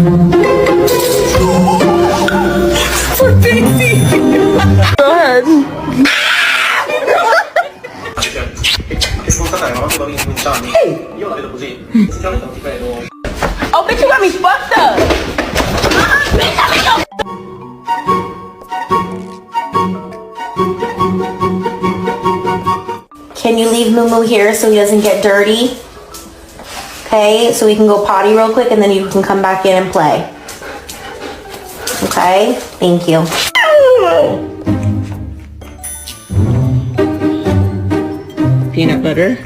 For Daisy. Go ahead. Oh, bitch, you got me fucked up. Can you leave Moo here so he doesn't get dirty? Okay, so we can go potty real quick and then you can come back in and play. Okay, thank you. Peanut butter.